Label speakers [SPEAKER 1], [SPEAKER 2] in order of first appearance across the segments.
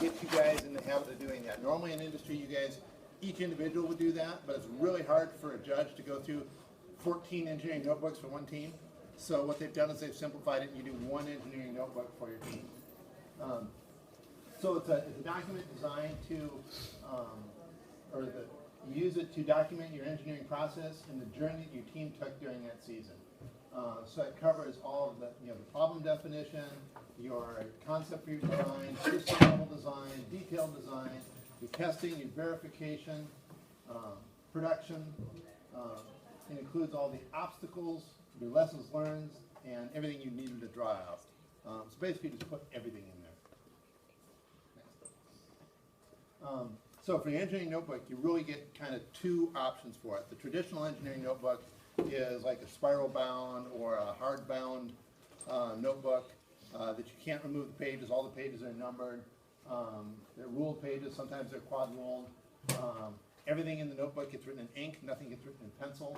[SPEAKER 1] get you guys in the habit of doing that. Normally in industry, you guys, each individual would do that, but it's really hard for a judge to go through 14 engineering notebooks for one team. So what they've done is they've simplified it, and you do one engineering notebook for your team. So it's a document designed to, you use it to document your engineering process and the journey that your team took during that season. So it covers all of the, the problem definition, your concept for your design, system level design, detailed design, your testing, your verification, production. It includes all the obstacles, your lessons learned, and everything you needed to draw out. So basically, just put everything in there. So for your engineering notebook, you really get kind of two options for it. The traditional engineering notebook is like a spiral bound or a hard bound notebook that you can't remove the pages. All the pages are numbered. They're ruled pages. Sometimes they're quad ruled. Everything in the notebook gets written in ink. Nothing gets written in pencil.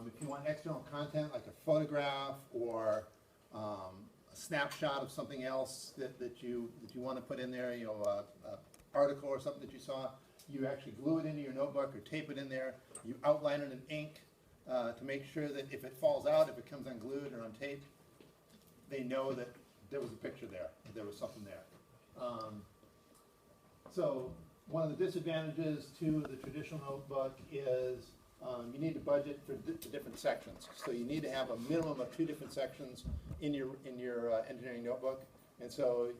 [SPEAKER 1] If you want external content like a photograph or a snapshot of something else that you want to put in there, an article or something that you saw, you actually glue it into your notebook or tape it in there. You outline it in ink to make sure that if it falls out, if it comes unglued or on tape, they know that there was a picture there, that there was something there. So one of the disadvantages to the traditional notebook is you need to budget for the different sections. So you need to have a minimum of 2 different sections in your engineering notebook. And so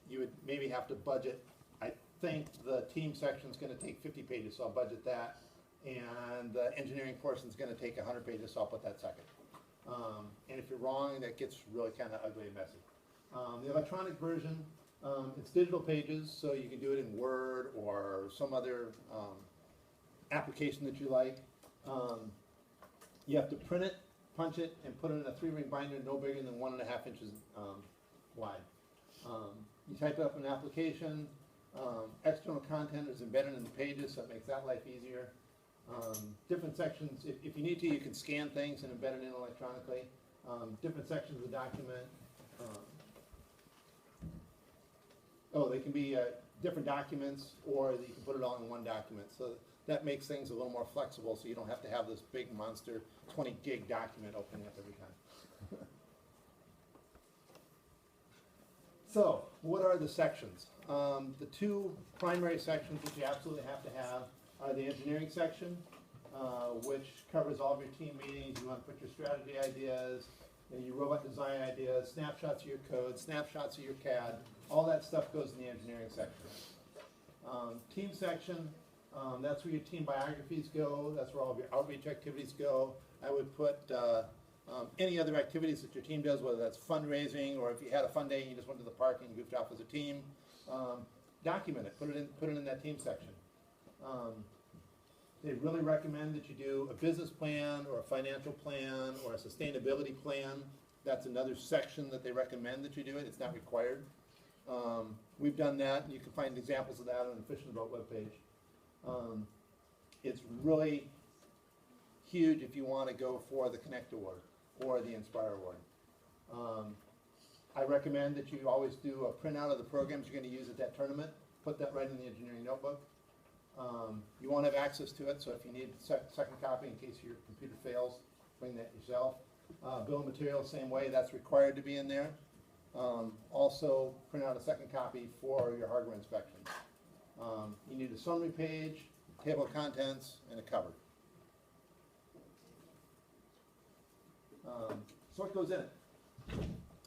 [SPEAKER 1] you would maybe have to budget. I think the team section is going to take 50 pages, so I'll budget that. And the engineering portion is going to take 100 pages, so I'll put that second. And if you're wrong, that gets really kind of ugly and messy. The electronic version, it's digital pages, so you can do it in Word or some other application that you like. You have to print it, punch it, and put it in a 3-ring binder no bigger than 1.5 inches wide. You type up an application. External content is embedded in the pages, so it makes that life easier. Different sections, if you need to, you can scan things and embed it in electronically. Different sections of the document. They can be different documents, or you can put it all in one document. So that makes things a little more flexible, so you don't have to have this big monster 20 gig document opening up every time. So, what are the sections? The 2 primary sections which you absolutely have to have are the engineering section, which covers all of your team meetings. You want to put your strategy ideas, your robot design ideas, snapshots of your code, snapshots of your CAD. All that stuff goes in the engineering section. Team section, that's where your team biographies go. That's where all of your outreach activities go. I would put any other activities that your team does, whether that's fundraising or if you had a fun day and you just went to the park and goofed off as a team. Document it. Put it in that team section. They really recommend that you do a business plan or a financial plan or a sustainability plan. That's another section that they recommend that you do it. It's not required. We've done that, and you can find examples of that on the Fishing Boat webpage. It's really huge if you want to go for the Connect Award or the Inspire Award. I recommend that you always do a printout of the programs you're going to use at that tournament. Put that right in the engineering notebook. You won't have access to it, so if you need a second copy in case your computer fails, bring that yourself. Bill of materials, same way, that's required to be in there. Also, print out a second copy for your hardware inspection. You need a summary page, table of contents, and a cover. So what goes in it?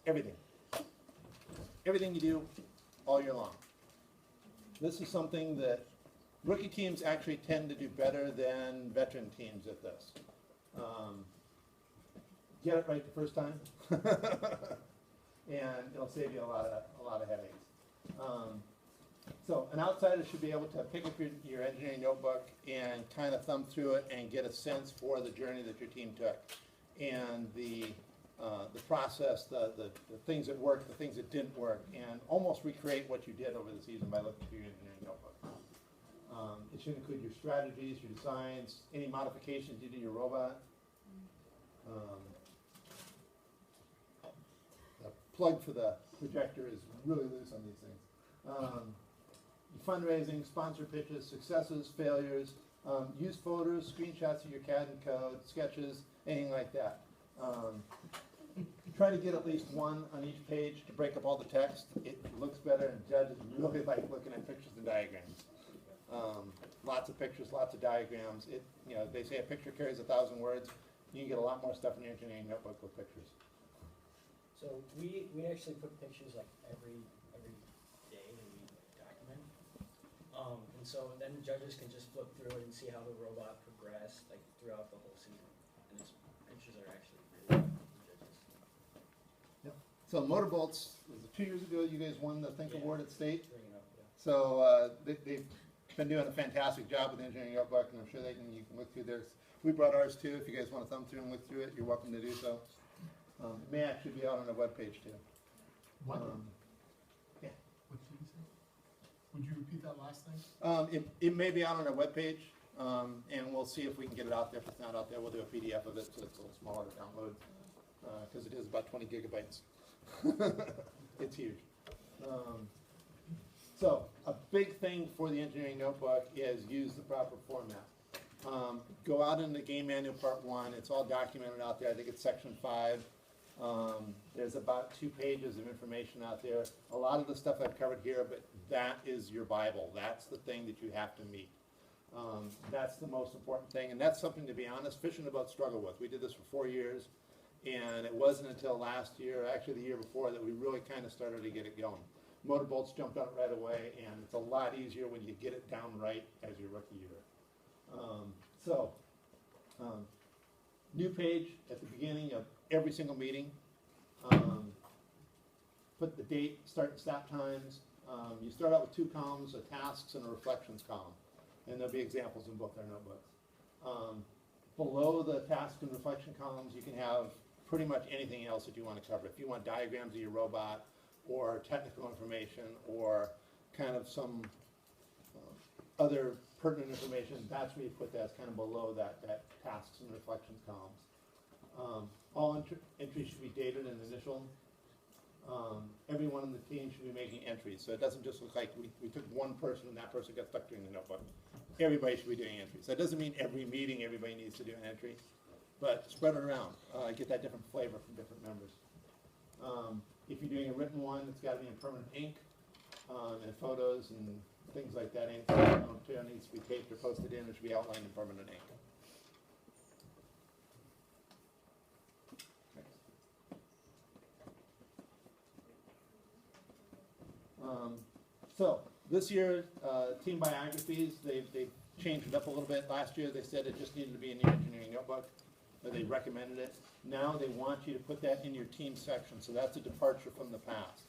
[SPEAKER 1] Everything. Everything you do all year long. This is something that rookie teams actually tend to do better than veteran teams at this. Get it right the first time, and it'll save you a lot of headaches. So an outsider should be able to pick up your engineering notebook and kind of thumb through it and get a sense for the journey that your team took, and the process, the things that worked, the things that didn't work, and almost recreate what you did over the season by looking through your engineering notebook. It should include your strategies, your designs, any modifications you do to your robot. The plug for the projector is really loose on these things. Fundraising, sponsor pitches, successes, failures, use photos, screenshots of your CAD and code, sketches, anything like that. Try to get at least one on each page to break up all the text. It looks better, and judges really like looking at pictures and diagrams. Lots of pictures, lots of diagrams. They say a picture carries 1,000 words. You can get a lot more stuff in your engineering notebook with pictures.
[SPEAKER 2] So we actually put pictures like every day that we document. And so then judges can just flip through it and see how the robot progressed like throughout the whole season. And these pictures are actually really good for judges.
[SPEAKER 1] Yep. So Motorbolts, was it 2 years ago you guys won the Think Award at state?
[SPEAKER 2] Bring it up, yeah.
[SPEAKER 1] So they've been doing a fantastic job with the engineering notebook, and I'm sure you can look through theirs. We brought ours too. If you guys want to thumb through and look through it, you're welcome to do so. It may actually be out on our webpage too.
[SPEAKER 3] What?
[SPEAKER 1] Yeah.
[SPEAKER 3] What did you say? Would you repeat that last thing?
[SPEAKER 1] It may be out on our webpage, and we'll see if we can get it out there. If it's not out there, we'll do a PDF of it so it's a little smaller to download, because it is about 20 gigabytes. It's huge. So a big thing for the engineering notebook is use the proper format. Go out in the game manual part 1. It's all documented out there. I think it's section 5. There's about 2 pages of information out there. A lot of the stuff I've covered here, but that is your Bible. That's the thing that you have to meet. That's the most important thing, and that's something, to be honest, Fish and the Boat struggled with. We did this for 4 years, and it wasn't until last year, actually the year before, that we really kind of started to get it going. Motorbolts jumped on it right away, and it's a lot easier when you get it down right as your rookie year. New page at the beginning of every single meeting. Put the date, start and stop times. You start out with 2 columns, a tasks and a reflections column, and there'll be examples in both our notebooks. Below the task and reflection columns, you can have pretty much anything else that you want to cover. If you want diagrams of your robot, or technical information, or kind of some other pertinent information, that's where you put that. It's kind of below that tasks and reflections columns. All entries should be dated and initial. Everyone on the team should be making entries, so it doesn't just look like we took one person and that person got stuck doing the notebook. Everybody should be doing entries. That doesn't mean every meeting everybody needs to do an entry, but spread it around. Get that different flavor from different members. If you're doing a written one, it's got to be in permanent ink, and photos and things like that. Anything needs to be taped or posted in, it should be outlined in permanent ink. So this year, team biographies, they've changed it up a little bit. Last year they said it just needed to be in your engineering notebook, or they recommended it. Now they want you to put that in your team section, so that's a departure from the past,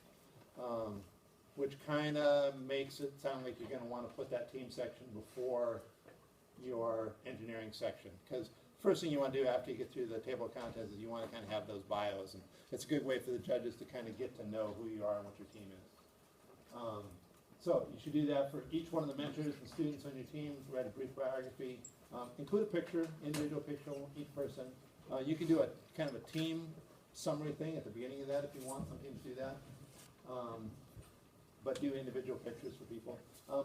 [SPEAKER 1] which kind of makes it sound like you're going to want to put that team section before your engineering section, because first thing you want to do after you get through the table of contents is you want to kind of have those bios, and it's a good way for the judges to kind of get to know who you are and what your team is. So you should do that for each one of the mentors and students on your team. Write a brief biography. Include a picture, individual picture of each person. You can do a kind of a team summary thing at the beginning of that if you want. Some teams do that. But do individual pictures for people.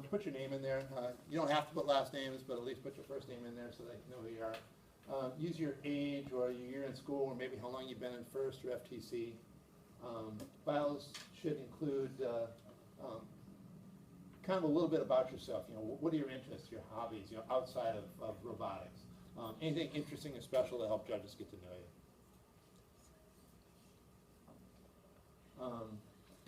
[SPEAKER 1] Put your name in there. You don't have to put last names, but at least put your first name in there so they know who you are. Use your age or your year in school, or maybe how long you've been in FIRST or FTC. Bios should include kind of a little bit about yourself. What are your interests, your hobbies, outside of robotics? Anything interesting or special to help judges get to know you.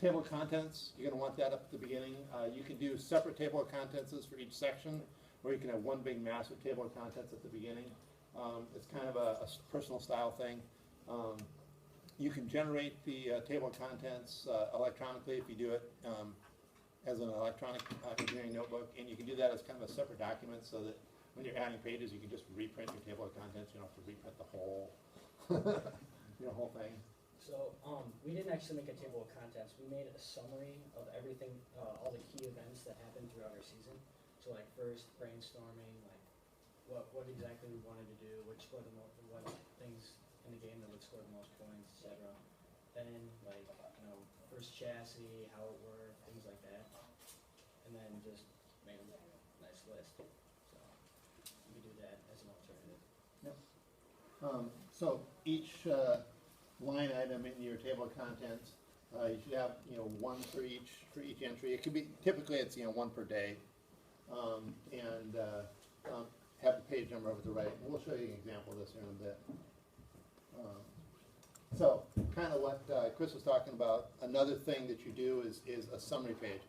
[SPEAKER 1] Table of contents, you're going to want that up at the beginning. You can do separate table of contents for each section, or you can have one big massive table of contents at the beginning. It's kind of a personal style thing. You can generate the table of contents electronically if you do it as an electronic engineering notebook, and you can do that as kind of a separate document so that when you're adding pages, you can just reprint your table of contents. You don't have to reprint the whole, whole thing.
[SPEAKER 2] So we didn't actually make a table of contents. We made a summary of everything, all the key events that happened throughout our season. So like first brainstorming, like what exactly we wanted to do, which scored the most, what things in the game that would score the most points, etc. Then like first chassis, how it worked, things like that. list. So we do that as an alternative.
[SPEAKER 1] So each line item in your table of contents, you should have, one for each entry. It could be, typically it's, one per day. And have the page number over to the right. And we'll show you an example of this here in a bit. So kind of what Chris was talking about, another thing that you do is a summary page.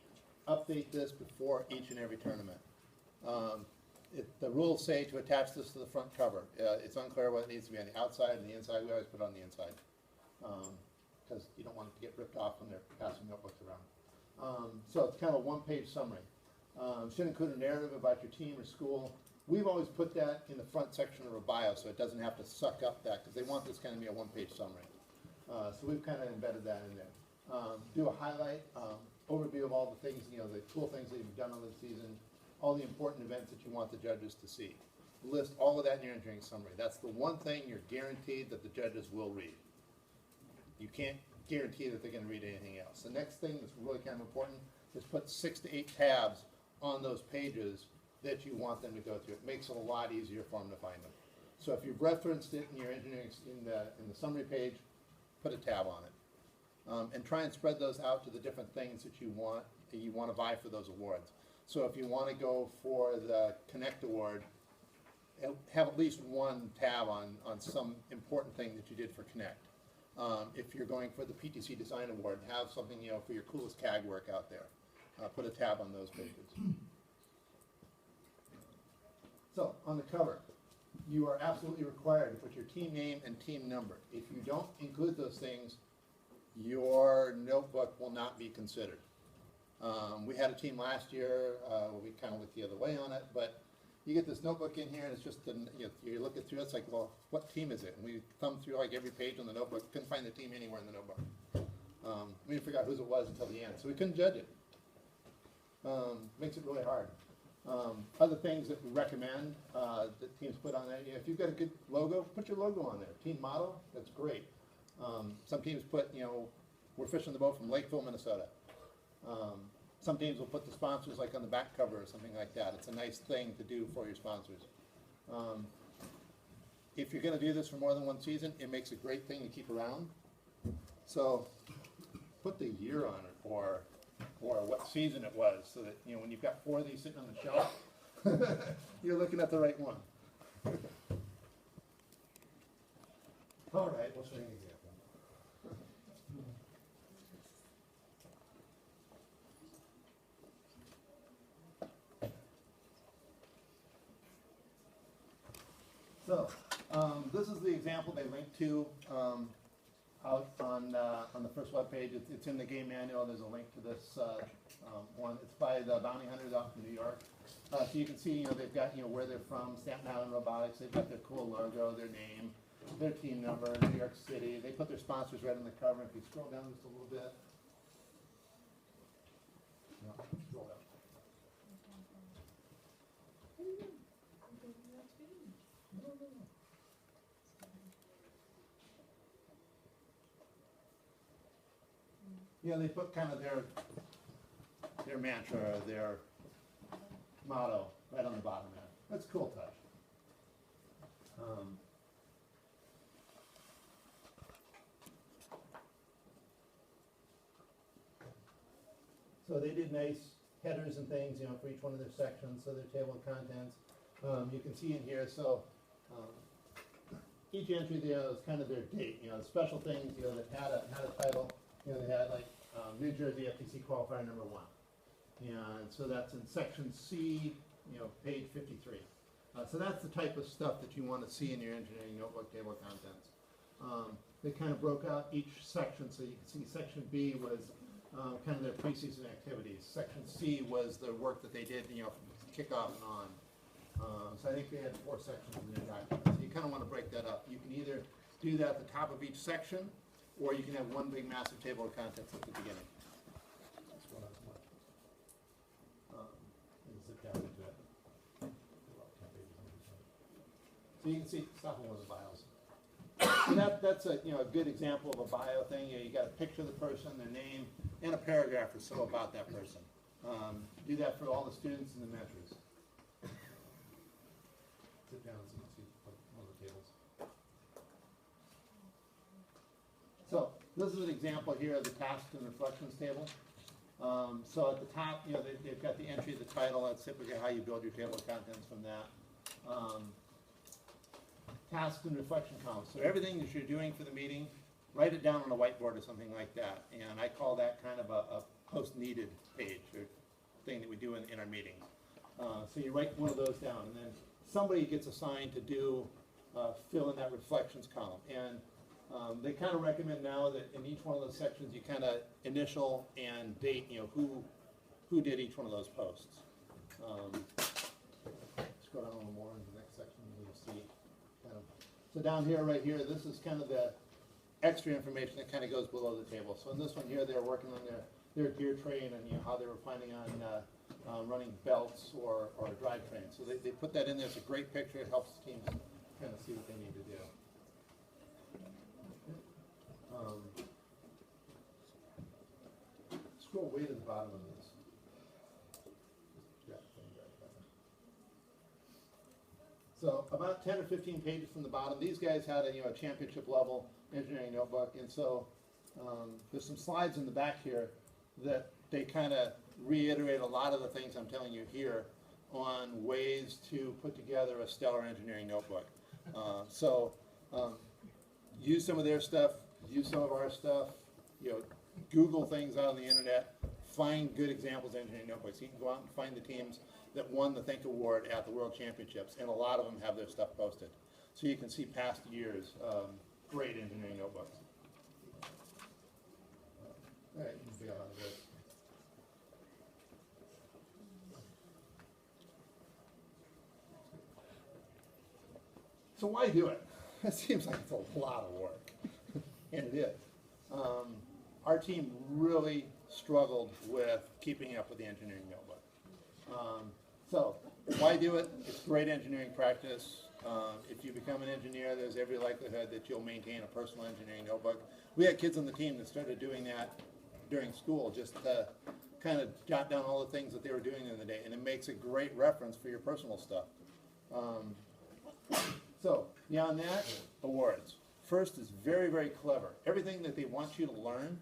[SPEAKER 1] Update this before each and every tournament. The rules say to attach this to the front cover. It's unclear whether it needs to be on the outside and the inside. We always put it on the inside because you don't want it to get ripped off when they're passing notebooks around. So it's kind of a one-page summary. Should include a narrative about your team or school. We've always put that in the front section of a bio so it doesn't have to suck up that because they want this kind of be a one-page summary. So we've kind of embedded that in there. Do a highlight, overview of all the things, the cool things that you've done on the season, all the important events that you want the judges to see. List all of that in your entering summary. That's the one thing you're guaranteed that the judges will read. You can't guarantee that they're going to read anything else. The next thing that's really kind of important is put 6 to 8 tabs on those pages that you want them to go through. It makes it a lot easier for them to find them. So if you've referenced it in your engineering in the summary page, put a tab on it, and try and spread those out to the different things that you want to buy for those awards. So if you want to go for the Connect Award, have at least one tab on some important thing that you did for Connect. If you're going for the PTC Design Award, have something for your coolest CAG work out there. Put a tab on those pages. So on the cover, you are absolutely required to put your team name and team number. If you don't include those things, your notebook will not be considered. We had a team last year, we kind of went the other way on it, but you get this notebook in here and it's just, you're looking through it, it's like, well, what team is it? And we thumbed through like every page on the notebook, couldn't find the team anywhere in the notebook. We didn't figure out whose it was until the end, so we couldn't judge it. Makes it really hard. Other things that we recommend that teams put on there, if you've got a good logo, put your logo on there. Team motto, that's great. Some teams put, we're fishing the boat from Lakeville, Minnesota. Some teams will put the sponsors like on the back cover or something like that. It's a nice thing to do for your sponsors. If you're going to do this for more than one season, it makes a great thing to keep around. So put the year on it or what season it was, so that when you've got 4 of these sitting on the shelf, you're looking at the right one. All right, we'll show you an example. So this is the example they linked to out on the first web page. It's in the game manual. There's a link to this one. It's by the Bounty Hunters out in New York. So you can see, they've got where they're from, Staten Island Robotics. They've got their cool logo, their name, their team number, New York City. They put their sponsors right on the cover. If you scroll down just a little bit. No, scroll down. They put kind of their mantra, their motto right on the bottom there. That's a cool touch. So they did nice headers and things, for each one of their sections, so their table of contents. You can see in here, so each entry there is kind of their date, the special things, that had a title. They had like New Jersey FTC qualifier number 1. And so that's in section C, page 53. So that's the type of stuff that you want to see in your engineering notebook table of contents. They kind of broke out each section, so you can see section B was kind of their preseason activities. Section C was the work that they did, from kickoff and on. So I think they had 4 sections in their document. So you kind of want to break that up. You can either do that at the top of each section, or you can have one big massive table of contents at the beginning. That's what I was like. Zip down into it. So you can see stuff in one of the bios. So that's a good example of a bio thing. You got a picture of the person, their name, and a paragraph or so about that person. Do that for all the students and the mentors. sit down so you can see one of the tables. So this is an example here of the tasks and reflections table. So at the top, they've got the entry of the title. That's typically how you build your table of contents from that. Tasks and reflection columns. So everything that you're doing for the meeting, write it down on a whiteboard or something like that. And I call that kind of a post-needed page or thing that we do in our meetings. So you write one of those down, and then somebody gets assigned to do fill in that reflections column. And they kind of recommend now that in each one of those sections you kind of initial and date, who did each one of those posts. Scroll down a little more in the next section, and you'll see kind of. So down here, right here, this is kind of the extra information that kind of goes below the table. So in this one here, they're working on their gear train and how they were planning on running belts or drivetrain. So they put that in there. It's a great picture. It helps the teams kind of see what they need to do. Scroll way to the bottom of this. So about 10 or 15 pages from the bottom. These guys had a championship level engineering notebook, and so there's some slides in the back here that they kind of reiterate a lot of the things I'm telling you here on ways to put together a stellar engineering notebook. Use some of their stuff, use some of our stuff, Google things out on the internet, find good examples of engineering notebooks. You can go out and find the teams that won the Think Award at the World Championships, and a lot of them have their stuff posted. So you can see past years, great engineering notebooks. All right, you can see how it goes. So why do it? It seems like it's a lot of work, and it is. Our team really struggled with keeping up with the engineering notebook. So why do it? It's great engineering practice. If you become an engineer, there's every likelihood that you'll maintain a personal engineering notebook. We had kids on the team that started doing that during school, just to kind of jot down all the things that they were doing in the day, and it makes a great reference for your personal stuff. So beyond that, awards. First is very, very clever. Everything that they want you to learn,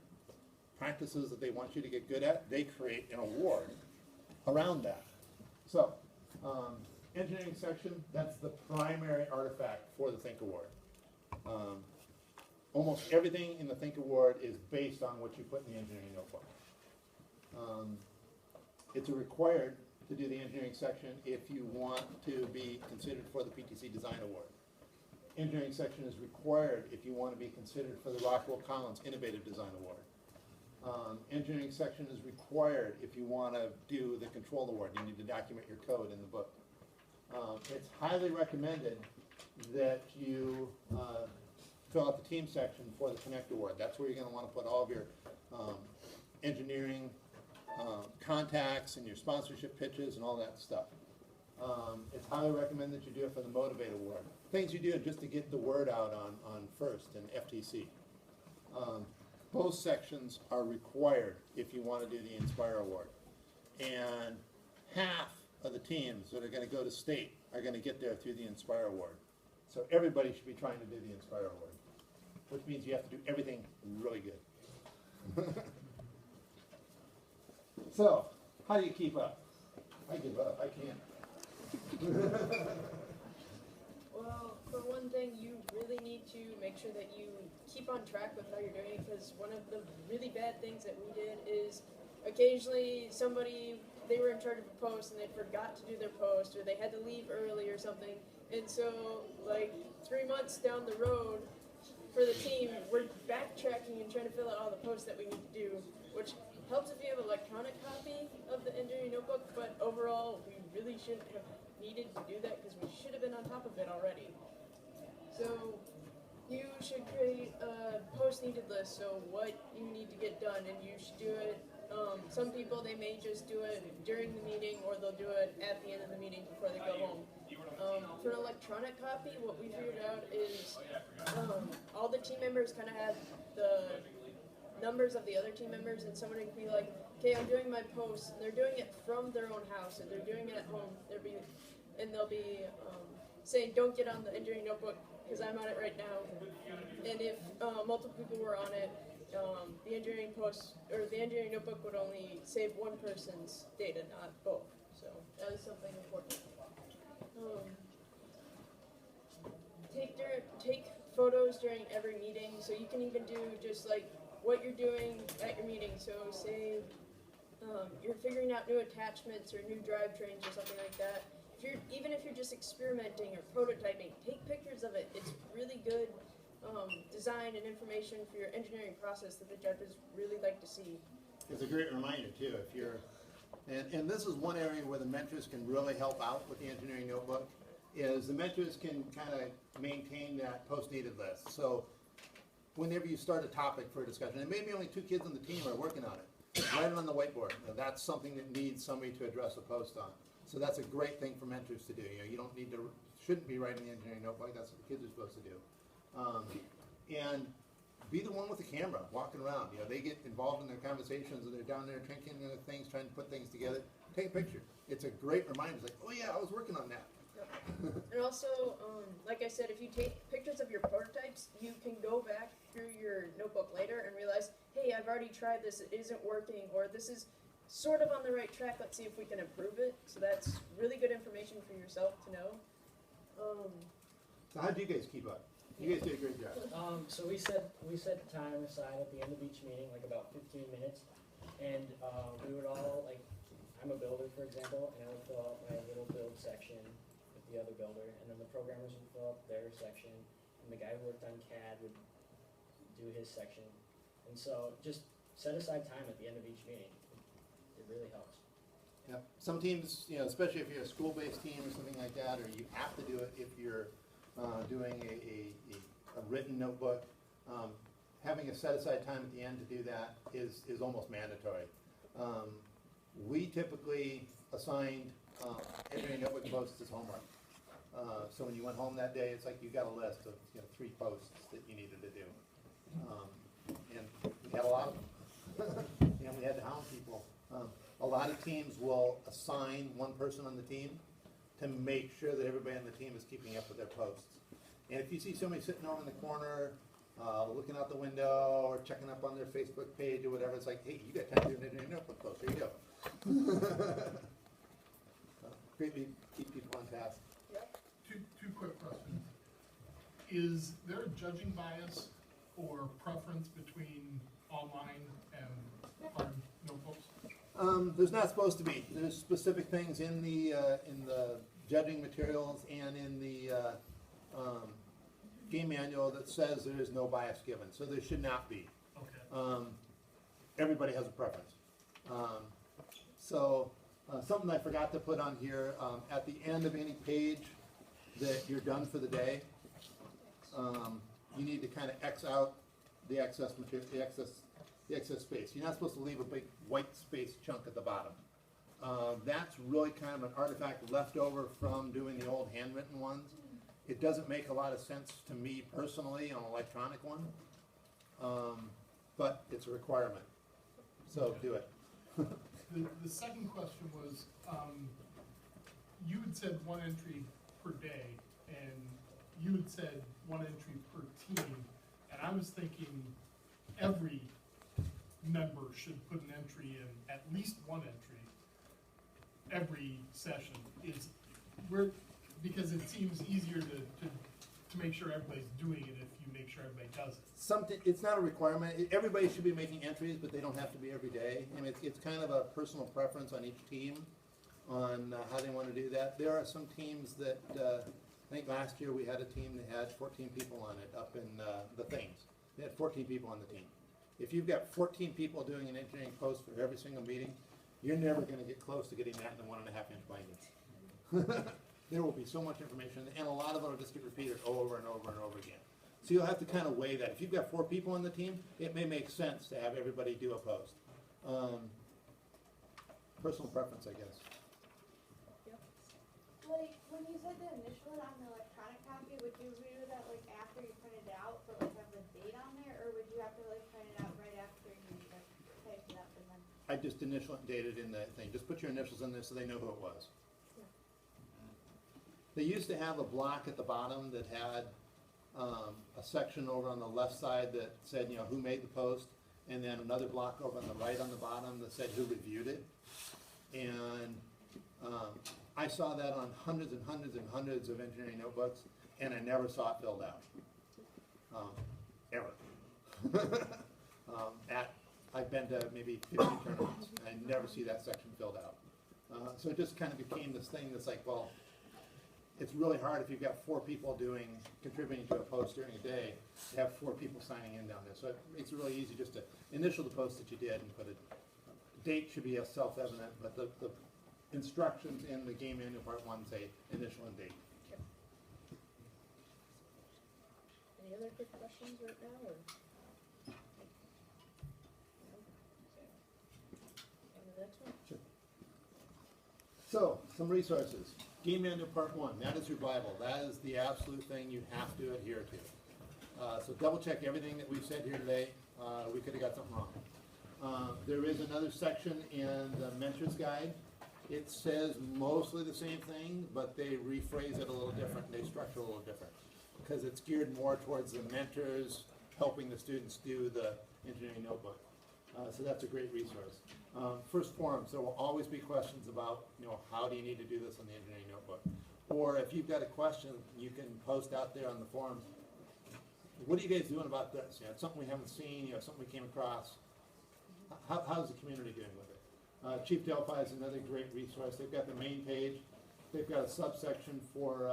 [SPEAKER 1] practices that they want you to get good at, they create an award around that. So, engineering section, that's the primary artifact for the Think Award. Almost everything in the Think Award is based on what you put in the engineering notebook. It's required to do the engineering section if you want to be considered for the PTC Design Award. Engineering section is required if you want to be considered for the Rockwell Collins Innovative Design Award. Engineering section is required if you want to do the Control Award. You need to document your code in the book. It's highly recommended that you fill out the team section for the Connect Award. That's where you're going to want to put all of your engineering contacts and your sponsorship pitches and all that stuff. It's highly recommended that you do it for the Motivate Award. Things you do just to get the word out on FIRST and FTC. Both sections are required if you want to do the Inspire Award. And half of the teams that are going to go to state are going to get there through the Inspire Award. So everybody should be trying to do the Inspire Award, which means you have to do everything really good. So, how do you keep up? I give up. I can't.
[SPEAKER 4] Well, for one thing, you really need to make sure that you keep on track with how you're doing it, because one of the really bad things that we did is occasionally they were in charge of a post and they forgot to do their post, or they had to leave early or something, and so like 3 months down the road for the team, we're backtracking and trying to fill out all the posts that we need to do, which helps if you have an electronic copy of the engineering notebook, but overall we really shouldn't have needed to do that because we should have been on top of it already. So you should create a post-needed list, so what you need to get done, and you should do it. Some people, they may just do it during the meeting, or they'll do it at the end of the meeting before they go home. For an electronic copy, what we figured out is all the team members kind of have the numbers of the other team members, and someone can be like, okay, I'm doing my post, and they're doing it from their own house, and they're doing it at home, they'll be saying don't get on the engineering notebook because I'm on it right now. And if multiple people were on it, the engineering post or the engineering notebook would only save one person's data, not both. So that is something important. Take photos during every meeting. So you can even do just like what you're doing at your meeting. So say you're figuring out new attachments or new drivetrains or something like that. Even if you're just experimenting or prototyping, take pictures of it. It's really good design and information for your engineering process that the judges really like to see.
[SPEAKER 1] It's a great reminder too, if you're, and this is one area where the mentors can really help out with the engineering notebook, is the mentors can kind of maintain that post-needed list. So whenever you start a topic for a discussion, and maybe only 2 kids on the team are working on it, write it on the whiteboard. Now, that's something that needs somebody to address a post on. So that's a great thing for mentors to do. You know, you don't need to, shouldn't be writing the engineering notebook. That's what the kids are supposed to do. And be the one with the camera, walking around. You know, they get involved in their conversations, and they're down there drinking their things, trying to put things together. Take a picture. It's a great reminder. It's like, oh yeah, I was working on that.
[SPEAKER 4] And also, like I said, if you take pictures of your prototypes, you can go back through your notebook later and realize, hey, I've already tried this, it isn't working, or this is sort of on the right track, let's see if we can improve it. So that's really good information for yourself to know.
[SPEAKER 1] So how do you guys keep up? You guys did a great job.
[SPEAKER 2] So we set time aside at the end of each meeting, like about 15 minutes, and we would all, like, I'm a builder, for example, and I would fill out my little build section with the other builder, and then the programmers would fill out their section, and the guy who worked on CAD would do his section. And so just set aside time at the end of each meeting. It really helps.
[SPEAKER 1] Yeah. Some teams, you know, especially if you're a school-based team or something like that, or you have to do it if you're doing a written notebook, having a set-aside time at the end to do that is almost mandatory. We typically assigned engineering notebook posts as homework. So when you went home that day, it's like you got a list of 3 posts that you needed to do. And we had a lot of them. And we had to hound people. A lot of teams will assign one person on the team to make sure that everybody on the team is keeping up with their posts. And if you see somebody sitting over in the corner, looking out the window, or checking up on their Facebook page or whatever, it's like, hey, you got time to do an engineering notebook post, there you go. Greatly keep people on task.
[SPEAKER 3] Two quick questions. Is there a judging bias or preference between online and hard notebooks?
[SPEAKER 1] There's not supposed to be. There's specific things in the judging materials and in the game manual that says there is no bias given. So there should not be.
[SPEAKER 3] Okay.
[SPEAKER 1] Everybody has a preference. Something I forgot to put on here, at the end of any page that you're done for the day, you need to kind of X out the excess material, the excess space. You're not supposed to leave a big white space chunk at the bottom. That's really kind of an artifact left over from doing the old handwritten ones. It doesn't make a lot of sense to me personally on an electronic one, but it's a requirement. So do it.
[SPEAKER 3] The second question was, you had said 1 entry per day, and you had said 1 entry per team, and I was thinking every member should put an entry in, at least 1 entry, every session. Because it seems easier to make sure everybody's doing it if you make sure everybody does it.
[SPEAKER 1] It's not a requirement. Everybody should be making entries, but they don't have to be every day. I mean, it's kind of a personal preference on each team on how they want to do that. There are some teams that, I think last year we had a team that had 14 people on it up in the things. They had 14 people on the team. If you've got 14 people doing an engineering post for every single meeting, you're never going to get close to getting that in a 1.5-inch binder. There will be so much information, and a lot of it will just get repeated over and over and over again. So you'll have to kind of weigh that. If you've got 4 people on the team, it may make sense to have everybody do a post. Personal preference, I guess.
[SPEAKER 5] Like, when you said the initial on the electronic copy, would you redo that like after you print it out, but like have the date on there, or would you have to like print it out right after you like typed it up and then?
[SPEAKER 1] I just initial dated in the thing. Just put your initials in there so they know who it was. They used to have a block at the bottom that had a section over on the left side that said, you know, who made the post, and then another block over on the right on the bottom that said who reviewed it. And I saw that on hundreds and hundreds and hundreds of engineering notebooks, and I never saw it filled out, ever. I've been to maybe 50 tournaments, and I never see that section filled out. So it just kind of became this thing that's like, well, it's really hard if you've got 4 people contributing to a post during a day, to have 4 people signing in down there. So it makes it really easy just to initial the post that you did and put it. Date should be a self-evident, but the instructions in the game manual part 1 say initial and date.
[SPEAKER 4] Any other quick questions right now, or? And the next one?
[SPEAKER 1] Sure. So, some resources. Game manual part 1, that is your Bible. That is the absolute thing you have to adhere to. So double check everything that we've said here today. We could have got something wrong. There is another section in the Mentor's Guide. It says mostly the same thing, but they rephrase it a little different, they structure it a little different. Because it's geared more towards the mentors helping the students do the engineering notebook. So that's a great resource. First forums, there will always be questions about, you know, how do you need to do this on the engineering notebook? Or if you've got a question, you can post out there on the forums, what are you guys doing about this? You know, it's something we haven't seen, you know, something we came across. How's the community doing with it? Chief Delphi is another great resource. They've got the main page. They've got a subsection for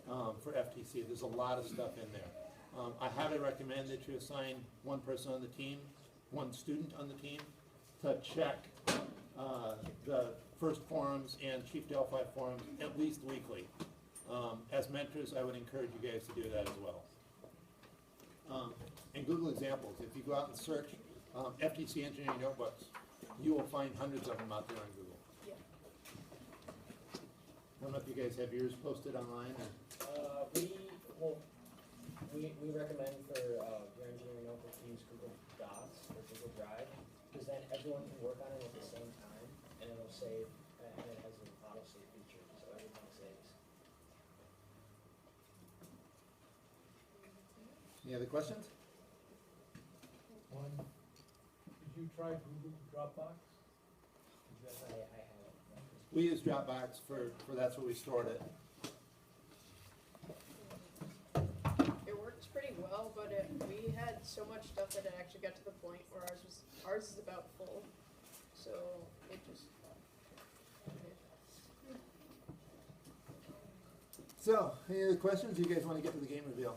[SPEAKER 1] FTC. There's a lot of stuff in there. I highly recommend that you assign one person on the team, one student on the team, to check the first forums and Chief Delphi forums at least weekly. As mentors, I would encourage you guys to do that as well. And Google examples. If you go out and search FTC engineering notebooks, you will find hundreds of them out there on Google.
[SPEAKER 4] Yeah.
[SPEAKER 1] I don't know if you guys have yours posted online.
[SPEAKER 2] We recommend for your engineering notebook to use Google Docs or Google Drive, because then everyone can work on it at the same time, and it'll save, and it has an auto save feature, so everything saves.
[SPEAKER 1] Any other questions?
[SPEAKER 6] One, did you try Google Dropbox?
[SPEAKER 2] I haven't.
[SPEAKER 1] We use Dropbox for that's where we stored it.
[SPEAKER 4] It works pretty well, but we had so much stuff that it actually got to the point where ours is about full. So it just.
[SPEAKER 1] So, any other questions? You guys want to get to the game reveal?